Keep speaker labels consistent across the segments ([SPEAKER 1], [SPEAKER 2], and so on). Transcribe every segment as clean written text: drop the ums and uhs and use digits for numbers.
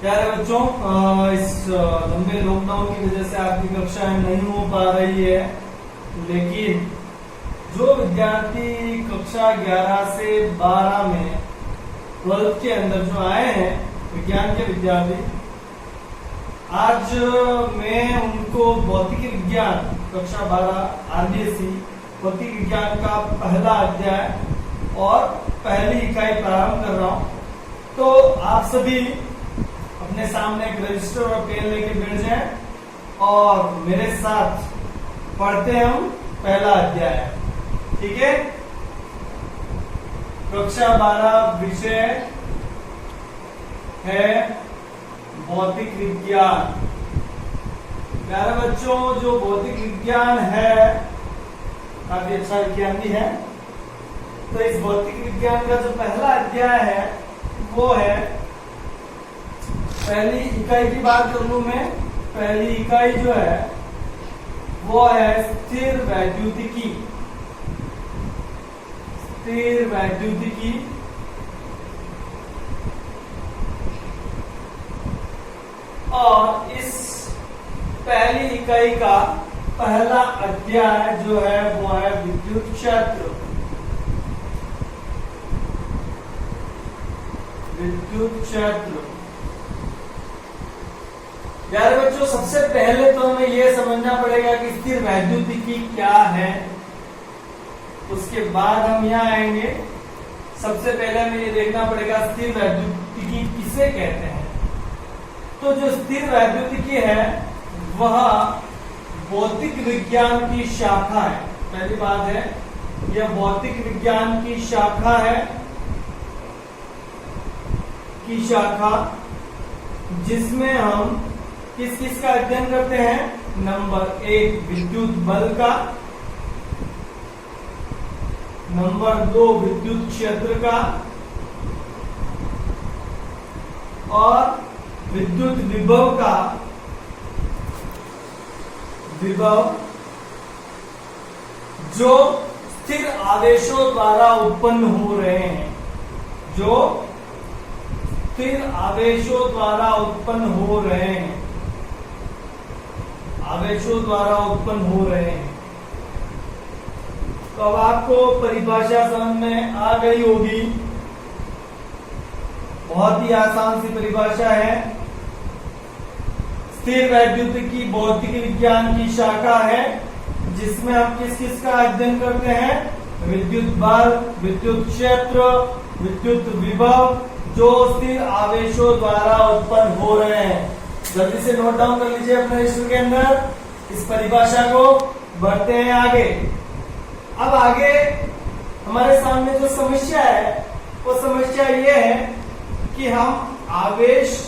[SPEAKER 1] प्यारे बच्चों, इस लंबे लॉकडाउन की वजह से आपकी कक्षाएं नहीं हो पा रही है, लेकिन जो विद्यार्थी कक्षा 11 से 12 में 12th के अंदर जो आए हैं विज्ञान के विद्यार्थी, आज मैं उनको भौतिक विज्ञान कक्षा 12 आरबीएसई भौतिक विज्ञान का पहला अध्याय और पहली इकाई प्रारंभ कर रहा हूं। तो आप सभी अपने सामने एक रजिस्टर और पेन लेके बैठ जाएं और मेरे साथ पढ़ते हैं हम पहला अध्याय। ठीक है? कक्षा 12 विषय है भौतिक विज्ञान। प्यारे बच्चों, जो भौतिक विज्ञान है काफी अच्छा विज्ञान भी है। तो इस भौतिक विज्ञान का जो पहला अध्याय है वो है, पहली इकाई की बात कर लूं मैं। पहली इकाई जो है वो है स्थिर वैद्युतिकी। स्थिर वैद्युतिकी और इस पहली इकाई का पहला अध्याय जो है वो है विद्युत क्षेत्र। विद्युत क्षेत्र। प्यारे बच्चों, सबसे पहले तो हमें यह समझना पड़ेगा कि स्थिर वैद्युतिकी क्या है। उसके बाद हम यहाँ आएंगे। सबसे पहले हमें ये देखना पड़ेगा स्थिर वैद्युतिकी किसे कहते हैं। तो जो स्थिर वैद्युतिकी है वह भौतिक विज्ञान की शाखा है। पहली बात है, यह भौतिक विज्ञान की शाखा है, जिसमें हम किस किस का अध्ययन करते हैं। नंबर 1 विद्युत बल का, नंबर 2 विद्युत क्षेत्र का और विद्युत विभव का। विभव जो स्थिर आवेशों द्वारा उत्पन्न हो रहे हैं, जो स्थिर आवेशों द्वारा उत्पन्न हो रहे हैं, आवेशों द्वारा उत्पन्न हो रहे हैं। तो अब आपको परिभाषा समझ में आ गई होगी। बहुत ही आसान सी परिभाषा है। स्थिर वैद्युतिकी भौतिक विज्ञान की शाखा है जिसमें हम किस किस का अध्ययन करते हैं। विद्युत बल, विद्युत क्षेत्र, विद्युत विभव जो स्थिर आवेशों द्वारा उत्पन्न हो रहे हैं। जल्दी से नोट डाउन कर लीजिए अपने रजिस्टर के अंदर इस परिभाषा को। बढ़ते हैं आगे। अब आगे हमारे सामने जो समस्या है वो समस्या ये है कि हम आवेश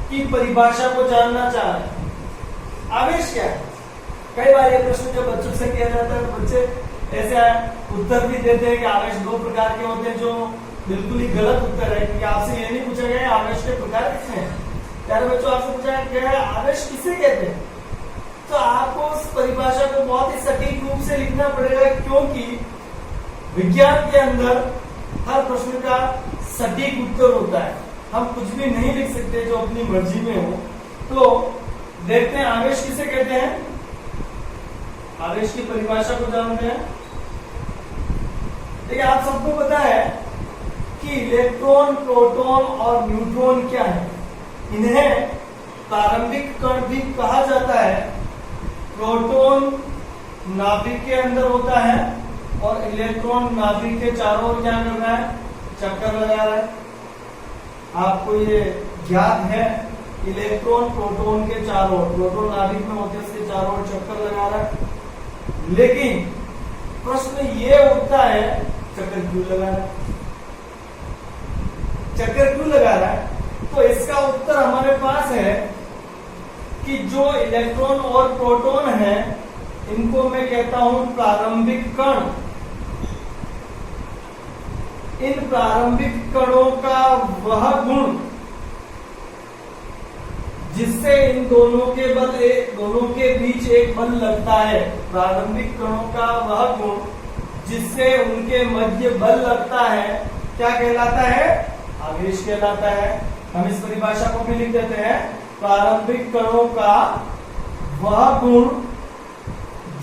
[SPEAKER 1] की परिभाषा को जानना चाह रहे हैं। आवेश क्या है? कई बार ये प्रश्न जो बच्चों से किया जाता है, बच्चे ऐसे उत्तर भी देते हैं कि आवेश 2 प्रकार के होते हैं, जो बिल्कुल ही गलत उत्तर है, क्योंकि आपसे ये नहीं पूछा गया आवेश के प्रकार कितने हैं। प्यारे बच्चों, आपसे पूछा गया है आवेश किसे कहते हैं। तो आपको उस परिभाषा को बहुत ही सटीक रूप से लिखना पड़ेगा, क्योंकि विज्ञान के अंदर हर प्रश्न का सटीक उत्तर होता है। हम कुछ भी नहीं लिख सकते जो अपनी मर्जी में हो। तो देखते हैं आवेश किसे कहते हैं। आवेश की परिभाषा को जानते हैं। देखिए, आप सबको पता है कि इलेक्ट्रॉन, प्रोटॉन और न्यूट्रॉन क्या है। इन्हें प्रारंभिक कण भी कहा जाता है। प्रोटॉन नाभिक के अंदर होता है और इलेक्ट्रॉन नाभिक के चारों ओर क्या कर रहा है, चक्कर लगा रहा है। आपको ये ज्ञात है, इलेक्ट्रॉन प्रोटॉन के चारों ओर, प्रोटॉन नाभिक में होते हैं, उसके चारों ओर चक्कर लगा रहा है। लेकिन प्रश्न ये उठता है, चक्कर क्यों लगा रहा है? चक्कर क्यों लगा रहा है? तो इसका उत्तर हमारे पास है कि जो इलेक्ट्रॉन और प्रोटॉन है इनको मैं कहता हूं प्रारंभिक कण। इन प्रारंभिक कणों का वह गुण जिससे इन दोनों के बीच एक बल लगता है। प्रारंभिक कणों का वह गुण जिससे उनके मध्य बल लगता है क्या कहलाता है? आवेश कहलाता है। हम इस परिभाषा को भी लिख देते हैं, प्रारंभिक कणों का वह गुण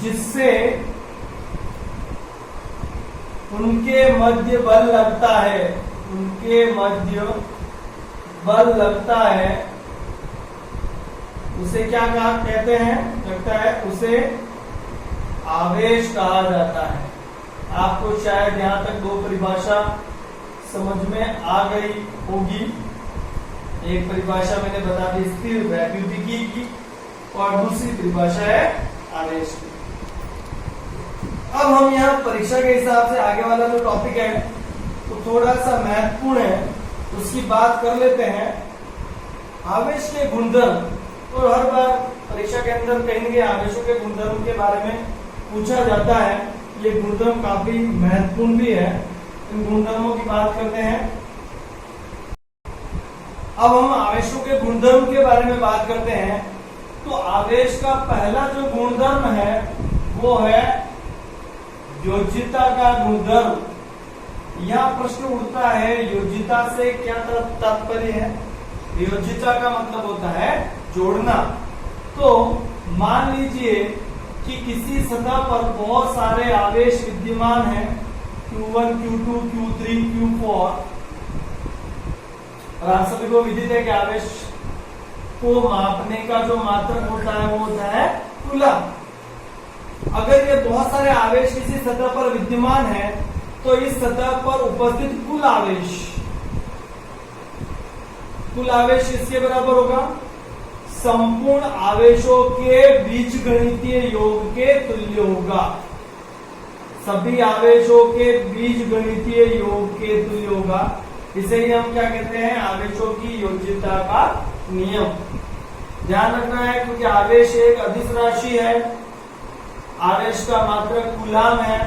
[SPEAKER 1] जिससे उनके मध्य बल लगता है, उनके मध्य बल लगता है, उसे क्या कहा कहते हैं, लगता है उसे आवेश कहा जाता है। आपको शायद यहां तक दो परिभाषा समझ में आ गई होगी। एक परिभाषा मैंने बता दी स्थिर वैद्युतिकी की और दूसरी परिभाषा है आवेश की। अब हम यहाँ परीक्षा के हिसाब से आगे वाला जो टॉपिक है तो थोड़ा सा महत्वपूर्ण है, उसकी बात कर लेते हैं। आवेश के गुणधर्म, और हर बार परीक्षा के अंदर कहीं न कहीं आवेशों के गुणधर्म के बारे में पूछा जाता है। ये गुणधर्म काफी महत्वपूर्ण भी है, इन गुणधर्मों की बात करते हैं। अब हम आवेशों के गुणधर्म के बारे में बात करते हैं। तो आवेश का पहला जो गुणधर्म है वो है योज्यता का गुणधर्म। यह प्रश्न उठता है, योज्यता से क्या तात्पर्य है? योज्यता का मतलब होता है जोड़ना। तो मान लीजिए कि किसी सतह पर बहुत सारे आवेश विद्यमान हैं, Q1, Q2, Q3, Q4, और आप सभी को विदित है कि आवेश को मापने का जो मात्रक होता है वो होता है कूलम। अगर ये बहुत सारे आवेश किसी सतह पर विद्यमान है तो इस सतह पर उपस्थित कुल आवेश इसके बराबर होगा संपूर्ण आवेशों के बीजगणितीय योग के तुल्य होगा। सभी आवेशों के बीजगणितीय योग के तुल्य होगा। इसे ही हम क्या कहते हैं? आवेशों की योज्यता का नियम। ध्यान रखना है क्योंकि आवेश एक अदिश राशि है, आवेश का मात्रक कूलम है,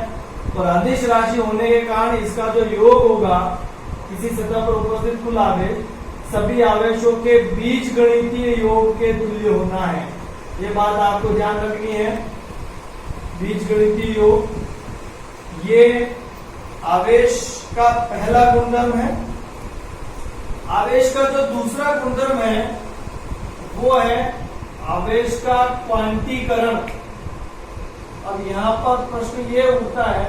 [SPEAKER 1] और अदिश राशि होने के कारण इसका जो योग होगा किसी सतह पर उपस्थित कुल आवेश सभी आवेशों के बीजगणितीय योग के तुल्य होना है। ये बात आपको ध्यान रखनी है। बीजगणितीय योग ये आवेश का पहला गुणधर्म है। आवेश का जो दूसरा गुणधर्म है वो है आवेश का क्वांटीकरण। अब यहाँ पर प्रश्न ये उठता है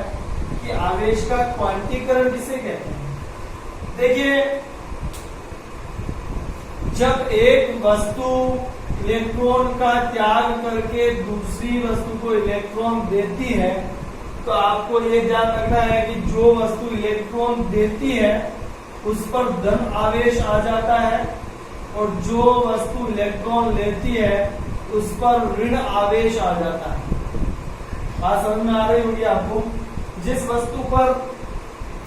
[SPEAKER 1] कि आवेश का क्वांटीकरण किसे कहते हैं? देखिए, जब एक वस्तु इलेक्ट्रॉन का त्याग करके दूसरी वस्तु को इलेक्ट्रॉन देती है तो आपको ये ध्यान रखना है कि जो वस्तु इलेक्ट्रॉन देती है उस पर धन आवेश आ जाता है, और जो वस्तु इलेक्ट्रॉन लेती है उस पर ऋण आवेश आ जाता है। बात समझ में आ रही होगी आपको? जिस वस्तु पर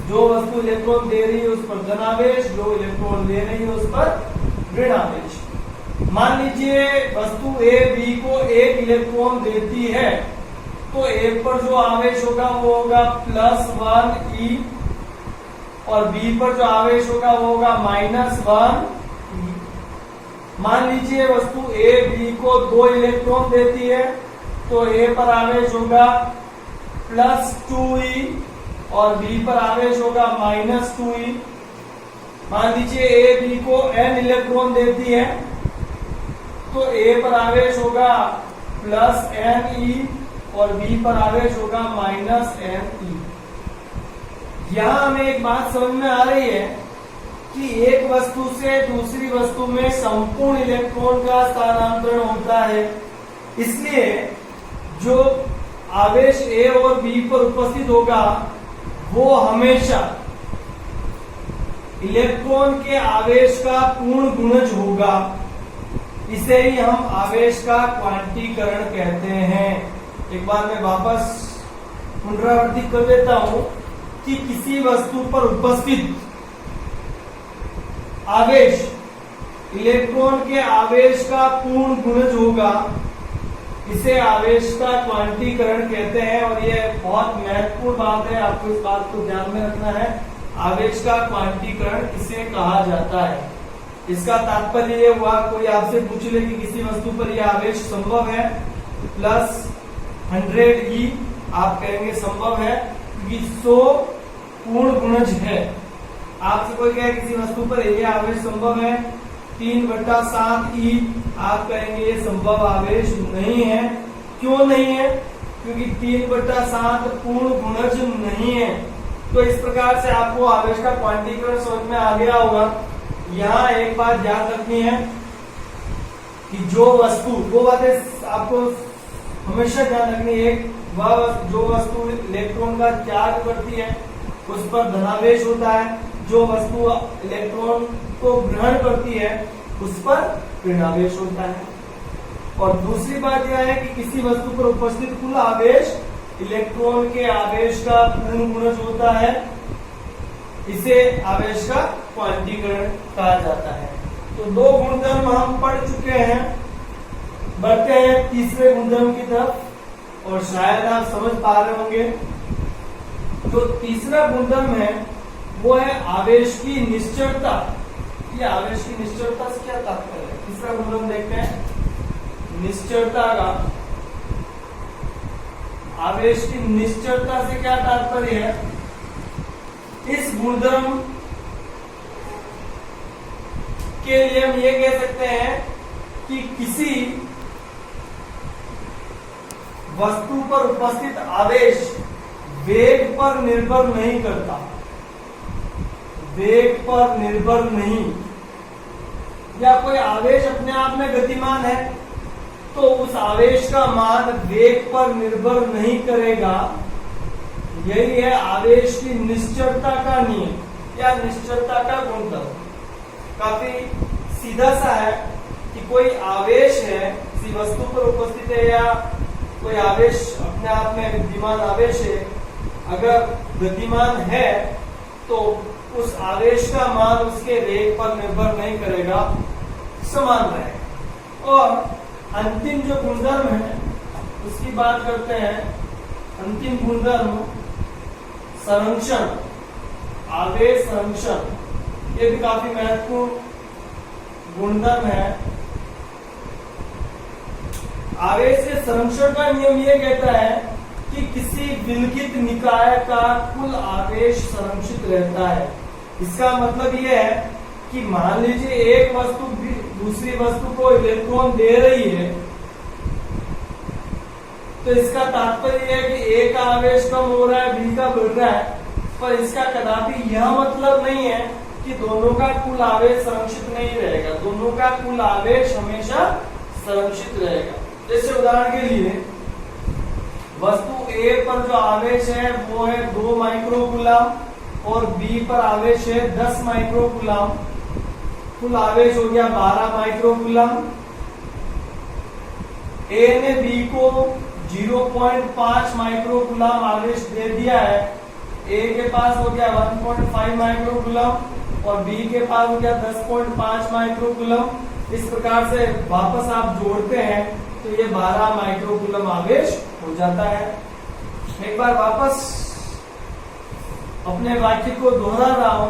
[SPEAKER 1] जो वस्तु इलेक्ट्रॉन दे रही है उस पर धन आवेश, जो इलेक्ट्रॉन ले रही है उस पर ऋण आवेश। मान लीजिए वस्तु ए बी को एक इलेक्ट्रॉन देती है तो ए पर जो आवेश होगा वो होगा +1 E, और बी पर जो आवेश होगा वो होगा -1 E। मान लीजिए वस्तु ए बी को 2 इलेक्ट्रॉन देती है तो ए पर आवेश होगा +2 E और बी पर आवेश होगा -2 E। मान लीजिए ए बी को n इलेक्ट्रॉन देती है तो ए पर आवेश होगा +n E और बी पर आवेश होगा -n E। यहां हमें एक बात समझ में आ रही है कि एक वस्तु से दूसरी वस्तु में संपूर्ण इलेक्ट्रॉन का स्थानांतरण होता है, इसलिए जो आवेश ए और बी पर उपस्थित होगा वो हमेशा इलेक्ट्रॉन के आवेश का पूर्ण गुणज होगा। इसे ही हम आवेश का क्वांटीकरण कहते हैं। एक बार मैं वापस पुनरावृत्ति कर देता हूं कि किसी वस्तु पर उपस्थित आवेश इलेक्ट्रॉन के आवेश का पूर्ण गुणज होगा, इसे आवेश का क्वांटीकरण कहते हैं। और यह बहुत महत्वपूर्ण बात है, आपको इस बात को ध्यान में रखना है। आवेश का क्वांटीकरण किसे कहा जाता है? इसका तात्पर्य ये हुआ, कोई आपसे पूछ ले कि किसी वस्तु पर यह आवेश संभव है +100 E, आप कहेंगे संभव है क्योंकि 100 पूर्ण गुणज है। आपसे कोई कहे किसी वस्तु पर ये आवेश संभव है 3/7 E, आप कहेंगे ये संभव आवेश नहीं है। क्यों नहीं है? क्योंकि 3/7 पूर्ण गुणज नहीं है। तो इस प्रकार से आपको आवेश का क्वांटीकरण समझ में आ गया होगा। यहाँ एक बात याद रखनी है कि जो वस्तु, वो बातें आपको हमेशा ध्यान रखनी है। वह जो वस्तु इलेक्ट्रॉन का त्याग करती है उस पर धनावेश होता है, जो वस्तु इलेक्ट्रॉन को ग्रहण करती है उस पर ऋणावेश होता है। और दूसरी बात यह है कि किसी वस्तु पर उपस्थित कुल आवेश इलेक्ट्रॉन के आवेश का पूर्ण गुणज होता है, इसे आवेश का क्वांटीकरण कहा जाता है। तो दो गुणधर्म हम पढ़ चुके हैं, बढ़ते हैं तीसरे गुणधर्म की तरफ और शायद आप समझ पा रहे होंगे। जो तीसरा गुणधर्म है वो है आवेश की निश्चलता। ये आवेश की निश्चलता से क्या तात्पर्य है? तीसरा गुणधर्म देखते हैं निश्चलता का। आवेश की निश्चलता से क्या तात्पर्य है? इस गुणधर्म के लिए हम ये कह सकते हैं कि किसी वस्तु पर उपस्थित आवेश वेग पर निर्भर नहीं करता, वेग पर निर्भर नहीं, या कोई आवेश अपने आप में गतिमान है तो उस आवेश का मान वेग पर निर्भर नहीं करेगा। यही है आवेश की निश्चलता का नियम या निश्चलता का गुणधर्म। काफी सीधा सा है कि कोई आवेश है, किसी वस्तु पर उपस्थित है या कोई आवेश अपने आप में विद्यमान आवेश है, अगर गतिमान है तो उस आवेश का मान उसके वेग पर निर्भर नहीं करेगा, समान रहेगा। और अंतिम जो गुणधर्म है उसकी बात करते हैं। अंतिम गुणधर्म संरक्षण, आवेश संरक्षण, ये भी काफी महत्वपूर्ण गुणधर्म है। आवेश के संरक्षण का नियम ये कहता है कि किसी विलगित निकाय का कुल आवेश संरक्षित रहता है। इसका मतलब ये है कि मान लीजिए एक वस्तु दूसरी वस्तु को इलेक्ट्रॉन दे रही है, तो इसका तात्पर्य है कि ए का आवेश कम हो रहा है, बी का बढ़ रहा है, पर इसका कदापि यह मतलब नहीं है कि दोनों का कुल आवेश संरक्षित नहीं रहेगा। दोनों का कुल आवेश हमेशा संरक्षित रहेगा। जैसे उदाहरण के लिए वस्तु ए पर जो आवेश है वो है 2 माइक्रोकूलम और बी पर आवेश है 10 माइक्रोकूलम। कुल आवेश हो गया 12 माइक्रोकूलम। ए ने बी को 0.5 माइक्रोकूलम आवेश दे दिया है। ए के पास हो गया 1.5 माइक्रोकूलम और बी के पास हो गया 10.5 माइक्रोकूलम। इस प्रकार से वापस आप जोड़ते हैं तो ये 12 माइक्रोकूलम आवेश हो जाता है। एक बार वापस अपने वाक्य को दोहरा रहा हूं।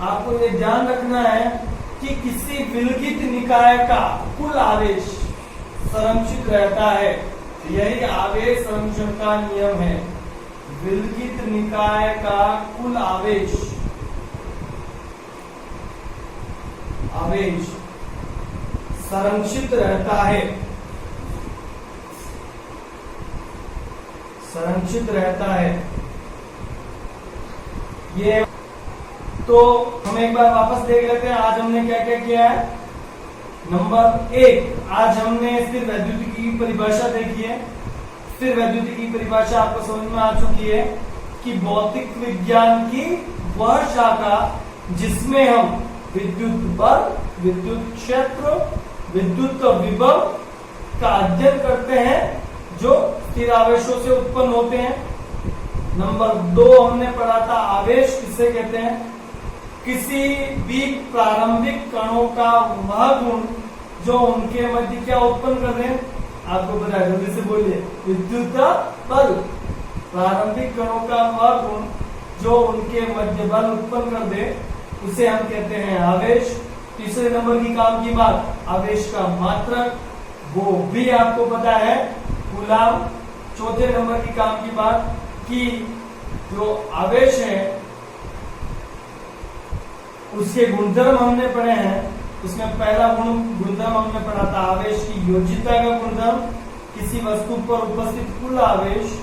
[SPEAKER 1] आपको ये ध्यान रखना है कि किसी विलगित निकाय का कुल आवेश संरक्षित रहता है। यही आवेश संरक्षण का नियम है। विलगित निकाय का कुल आवेश संरक्षित रहता है, संरक्षित रहता है। ये तो हम एक बार वापस देख लेते हैं आज हमने क्या क्या किया है। नंबर 1, आज हमने स्थिर वैद्युतिकी की परिभाषा देखी है। स्थिर वैद्युतिकी की परिभाषा आपको समझ में आ चुकी है कि भौतिक विज्ञान की वह शाखा जिसमें हम विद्युत बल, विद्युत क्षेत्र, विद्युत विभव का अध्ययन करते हैं जो स्थिर आवेशों से उत्पन्न होते हैं। नंबर 2 हमने पढ़ा था आवेश किसे कहते हैं? किसी भी प्रारंभिक कणों का वह गुण जो उनके मध्य क्या उत्पन्न कर रहे हैं, आपको पता है, जल्दी से बोलिए, विद्युत बल। प्रारंभिक कणों का वह गुण जो उनके मध्य बल उत्पन्न कर दे उसे हम कहते हैं आवेश। तीसरे नंबर की काम की बात, आवेश का मात्रक, वो भी आपको पता है, कूलम। चौथे नंबर की काम की बात कि जो आवेश है उसके गुणधर्म हमने पढ़े हैं। उसमें पहला गुणधर्म हमने पढ़ा था आवेश की योज्यता का गुणधर्म। किसी वस्तु पर उपस्थित कुल आवेश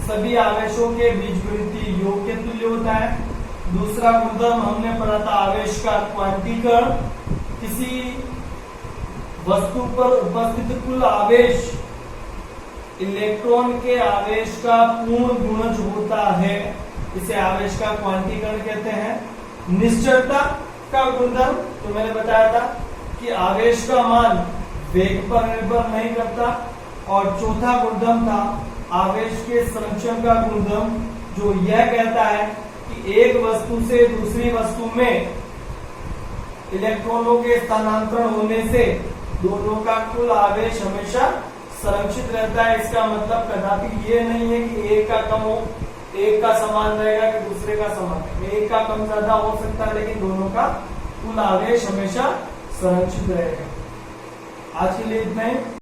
[SPEAKER 1] सभी आवेशों के बीजगणितीय योग के तुल्य होता है। दूसरा गुणधर्म हमने पढ़ा था आवेश का क्वांटीकरण। किसी वस्तु पर उपस्थित कुल आवेश इलेक्ट्रॉन के आवेश का पूर्ण गुणज होता है, इसे आवेश का क्वांटीकरण कहते हैं। निश्चलता का गुणधर्म तो मैंने बताया था कि आवेश का मान वेग पर निर्भर नहीं करता। और चौथा गुणधर्म था आवेश के संरक्षण का गुणधर्म, जो यह कहता है कि एक वस्तु से दूसरी वस्तु में इलेक्ट्रॉनों के स्थानांतरण होने से दोनों का कुल आवेश हमेशा संरक्षित रहता है। इसका मतलब कदापि ये नहीं है कि एक का कम हो, एक का समान रहेगा कि दूसरे का समान। एक का कम ज्यादा हो सकता है, लेकिन दोनों का कुल आवेश हमेशा संरक्षित रहेगा। आज के लिए इतना ही।